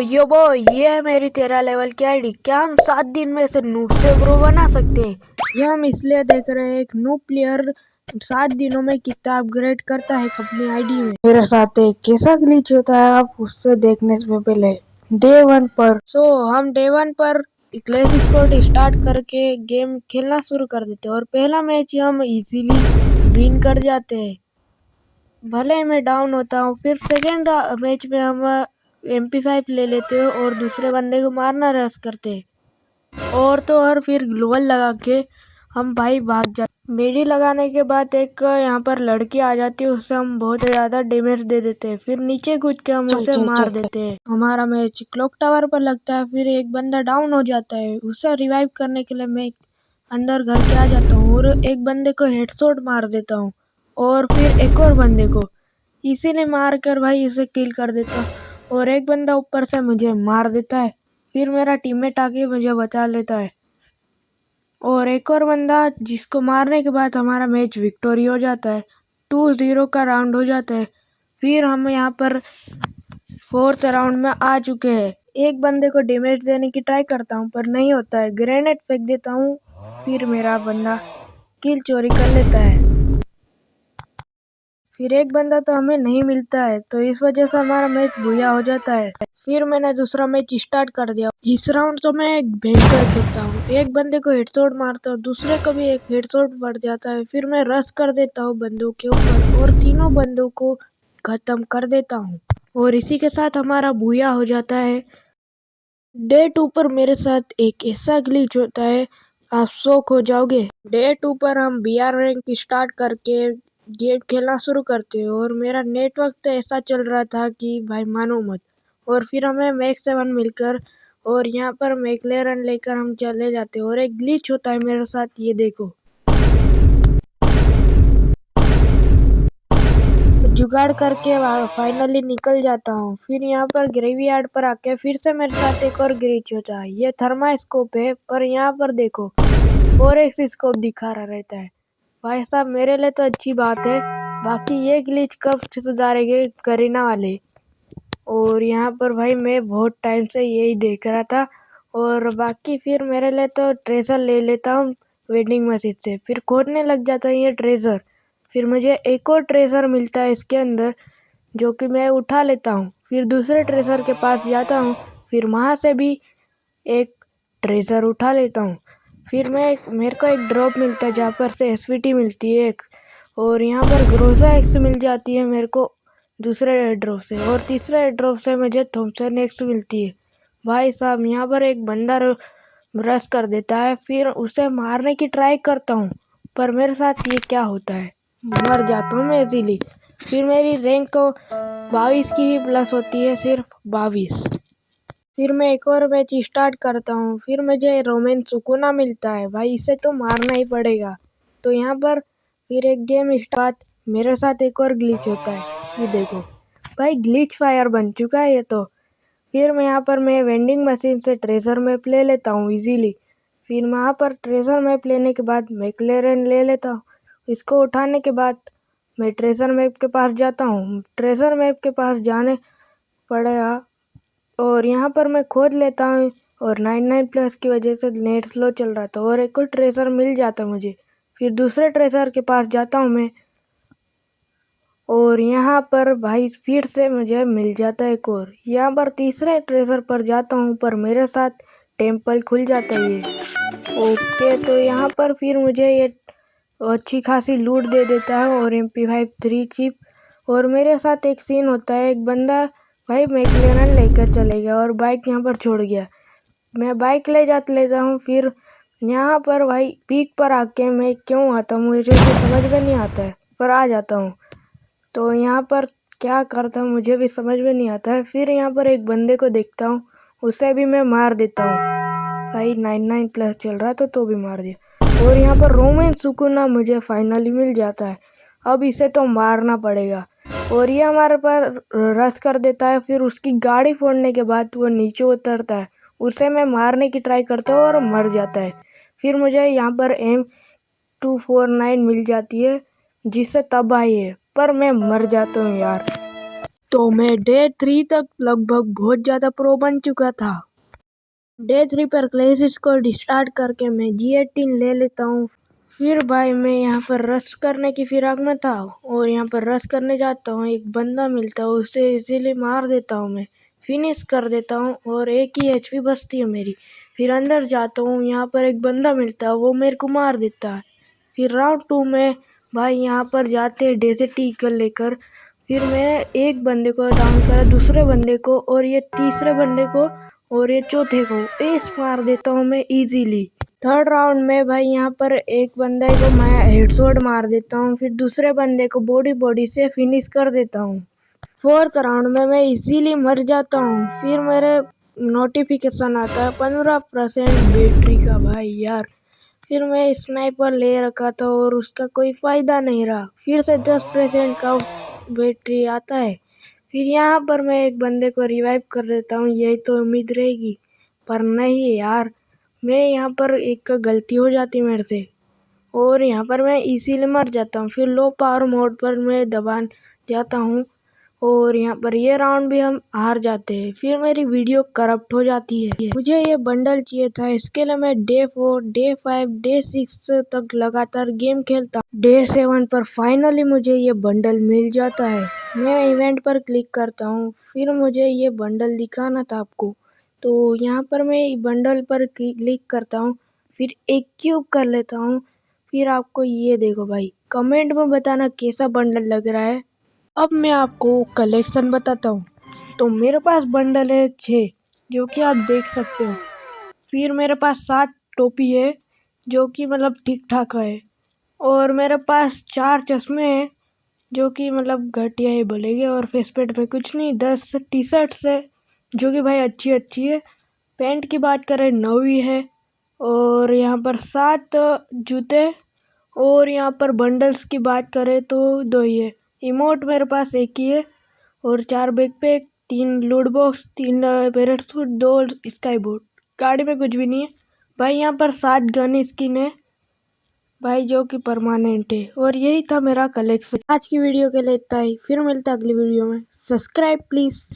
यो बो, ये है मेरी 13 लेवल की आईडी। क्या हम 7 दिन में से नूब से प्रो बना सकते हैं? ये हम इसलिए देख रहे हैं, एक नूब प्लेयर 7 दिनों में कितना अपग्रेड करता है अपनी आईडी में। मेरे साथ एक कैसा ग्लिच होता है, आप उससे देखने से पहले डे 1 पर हम डे 1 पर क्लैश स्क्वाड स्टार्ट करके गेम खेलना शुरू कर देते हैं और पहला मैच हम इजीली विन कर जाते हैं। भले मैं डाउन होता हूँ, फिर सेकेंड मैच में हम MP5 ले लेते हो और दूसरे बंदे को मारना रश करते हैं और तो और फिर ग्लोवल लगा के हम भाई भाग जाते। मेडी लगाने के बाद एक यहाँ पर लड़की आ जाती है, उससे हम बहुत ज़्यादा डैमेज दे देते हैं। फिर नीचे कूद के हम उसे मार देते हैं। हमारा मैच क्लॉक टावर पर लगता है। फिर एक बंदा डाउन हो जाता है, उसे रिवाइव करने के लिए मैं अंदर घर के आ जाता हूँ और एक बंदे को हेडशॉट मार देता हूँ और फिर एक और बंदे को इसीने मार कर भाई इसे किल कर देता हूँ और एक बंदा ऊपर से मुझे मार देता है। फिर मेरा टीममेट आके मुझे बचा लेता है और एक और बंदा, जिसको मारने के बाद हमारा मैच विक्टोरी हो जाता है। 2-0 का राउंड हो जाता है। फिर हम यहाँ पर 4th राउंड में आ चुके हैं। एक बंदे को डैमेज देने की ट्राई करता हूँ पर नहीं होता है, ग्रेनेड फेंक देता हूँ, फिर मेरा बंदा किल चोरी कर लेता है। फिर एक बंदा तो हमें नहीं मिलता है, तो इस वजह से हमारा मैच बुया हो जाता है। फिर मैंने दूसरा मैच स्टार्ट कर दिया। इस राउंड तो मैं एक भयंकर खेलता हूँ, एक बंदे को हेडशॉट मारता हूँ, दूसरे को भी एक हेडशॉट पड़ जाता है। फिर मैं रश कर देता हूँ बंदों के ऊपर और तीनों बंदों को खत्म कर देता हूँ और इसी के साथ हमारा बुया हो जाता है। डे 2 पर मेरे साथ एक ऐसा ग्लिच होता है, आप शॉक हो जाओगे। डे 2 पर हम BR रैंक स्टार्ट करके गेम खेलना शुरू करते हैं और मेरा नेटवर्क तो ऐसा चल रहा था कि भाई मानो मत। और फिर हमें मैक्स 7 मिलकर और यहाँ पर मैकलेरन लेकर हम चले जाते हैं और एक ग्लिच होता है मेरे साथ, ये देखो। जुगाड़ करके फाइनली निकल जाता हूँ। फिर यहाँ पर ग्रेवयार्ड पर आके फिर से मेरे साथ एक और ग्लिच होता है। ये थर्मास्कोप है पर यहाँ पर देखो और एक स्कोप दिखा रहा रहता है। भाई साहब मेरे लिए तो अच्छी बात है, बाकी ये ग्लिच कब सुधारेंगे करीना वाले। और यहाँ पर भाई मैं बहुत टाइम से यही देख रहा था और बाकी फिर मेरे लिए तो ट्रेजर ले लेता हूँ वेंडिंग मशीन से। फिर खोदने लग जाता है ये ट्रेजर। फिर मुझे एक और ट्रेजर मिलता है इसके अंदर, जो कि मैं उठा लेता हूँ। फिर दूसरे ट्रेजर के पास जाता हूँ, फिर वहाँ से भी एक ट्रेजर उठा लेता हूँ। फिर मेरे को एक ड्रॉप मिलता है जहाँ पर से SVT मिलती है एक, और यहाँ पर ग्रोजा एक्स मिल जाती है मेरे को दूसरे एयरड्रॉप से, और तीसरे एयरड्रॉप से मुझे थॉमसन एक्स मिलती है। भाई साहब यहाँ पर एक बंदा रश कर देता है, फिर उसे मारने की ट्राई करता हूँ पर मेरे साथ ये क्या होता है, मर जाता हूँ मैं इजीली। फिर मेरी रैंक 22 की ही प्लस होती है, सिर्फ 22। फिर मैं एक और मैच स्टार्ट करता हूँ। फिर मुझे रोमन सुकुना मिलता है, भाई इसे तो मारना ही पड़ेगा। तो यहाँ पर फिर एक गेम स्टार्ट, मेरे साथ एक और ग्लिच होता है, ये देखो भाई ग्लिच फायर बन चुका है ये तो। फिर मैं वेंडिंग मशीन से ट्रेजर मैप ले लेता हूँ इजीली। फिर वहाँ पर ट्रेजर मैप लेने के बाद मैकलेरन ले लेता हूँ। इसको उठाने के बाद मैं ट्रेजर मैप के पास जाता हूँ। ट्रेजर मैप के पास जाने पड़ेगा और यहाँ पर मैं खोद लेता हूँ और 99 प्लस की वजह से नेट स्लो चल रहा था और एक और ट्रेजर मिल जाता मुझे। फिर दूसरे ट्रेजर के पास जाता हूँ मैं और यहाँ पर भाई फिर से मुझे मिल जाता है एक और। यहाँ पर तीसरे ट्रेजर पर जाता हूँ पर मेरे साथ टेम्पल खुल जाता है ये। ओके, तो यहाँ पर फिर मुझे ये अच्छी खासी लूट दे देता है और MP5 3 चिप। और मेरे साथ एक सीन होता है, एक बंदा भाई मैकलेरन लेकर चले गया और बाइक यहाँ पर छोड़ गया। मैं बाइक लेता हूँ। फिर यहाँ पर भाई पीक पर आके मैं क्यों आता हूँ मुझे तो समझ में नहीं आता है, पर आ जाता हूँ। तो यहाँ पर क्या करता हूँ मुझे भी समझ में नहीं आता है। फिर यहाँ पर एक बंदे को देखता हूँ, उसे भी मैं मार देता हूँ। भाई 99 प्लस चल रहा था तो भी मार दिया। और यहाँ पर रोमन सुकुना मुझे फाइनली मिल जाता है। अब इसे तो मारना पड़ेगा और ये हमारे पर रश कर देता है। फिर उसकी गाड़ी फोड़ने के बाद वो नीचे उतरता है, उसे मैं मारने की ट्राई करता हूँ और मर जाता है। फिर मुझे यहाँ पर M249 मिल जाती है, जिससे तबाही है, पर मैं मर जाता हूँ यार। तो मैं डे 3 तक लगभग बहुत ज़्यादा प्रो बन चुका था। डे 3 पर क्लैश स्क्वाड स्टार्ट करके मैं G18 ले लेता हूँ। फिर भाई मैं यहाँ पर रश करने की फिराक में था और यहाँ पर रश करने जाता हूँ, एक बंदा मिलता है, उसे इजीली मार देता हूँ, मैं फिनिश कर देता हूँ और एक ही HP बचती है मेरी। फिर अंदर जाता हूँ, यहाँ पर एक बंदा मिलता है, वो मेरे को मार देता है। फिर राउंड 2 में भाई यहाँ पर जाते हैं डेजर्ट ईगल लेकर। फिर मैं एक बंदे को डाउन करा, दूसरे बंदे को और ये तीसरे बंदे को और ये चौथे को एस मार देता हूँ मैं इजीली। थर्ड राउंड में भाई यहाँ पर एक बंदे को मैं हेडशॉट मार देता हूँ, फिर दूसरे बंदे को बॉडी से फिनिश कर देता हूँ। फोर्थ राउंड में मैं इजीली मर जाता हूँ। फिर मेरे नोटिफिकेशन आता है 15% बैटरी का। भाई यार, फिर मैं स्नाइपर ले रखा था और उसका कोई फ़ायदा नहीं रहा। फिर से 10% का बैटरी आता है। फिर यहाँ पर मैं एक बंदे को रिवाइव कर देता हूँ, यही तो उम्मीद रहेगी, पर नहीं यार, मैं यहाँ पर एक गलती हो जाती मेरे से और यहाँ पर मैं इसीलिए मर जाता हूँ। फिर लो पावर मोड पर मैं दबा जाता हूँ और यहाँ पर ये राउंड भी हम हार जाते हैं। फिर मेरी वीडियो करप्ट हो जाती है। मुझे ये बंडल चाहिए था, इसके लिए मैं डे 4, डे 5, डे 6 तक लगातार गेम खेलता हूँ। डे 7 पर फाइनली मुझे ये बंडल मिल जाता है। मैं इवेंट पर क्लिक करता हूँ, फिर मुझे ये बंडल दिखाना था आपको, तो यहाँ पर मैं बंडल पर क्लिक करता हूँ, फिर एक क्यूब कर लेता हूँ। फिर आपको ये देखो भाई, कमेंट में बताना कैसा बंडल लग रहा है। अब मैं आपको कलेक्शन बताता हूँ। तो मेरे पास बंडल है 6, जो कि आप देख सकते हो। फिर मेरे पास 7 टोपी है, जो कि मतलब ठीक ठाक है। और मेरे पास 4 चश्मे हैं, जो कि मतलब घटिया ही बोलेंगे। और फेस पेंट में कुछ नहीं, 10 टी शर्ट्स है, जो कि भाई अच्छी है। पैंट की बात करें 9 ही है। और यहाँ पर 7 जूते। और यहाँ पर बंडल्स की बात करें तो 2 ही है। इमोट मेरे पास एक ही है और 4 बैकपैक, 3 लूट बॉक्स, 3 पैराशूट, 2 स्काई बोट। गाड़ी में कुछ भी नहीं है भाई। यहाँ पर 7 गन स्किन है भाई, जो कि परमानेंट है। और यही था मेरा कलेक्शन। आज की वीडियो के लिए इतना ही, फिर मिलता है अगली वीडियो में। Subscribe please.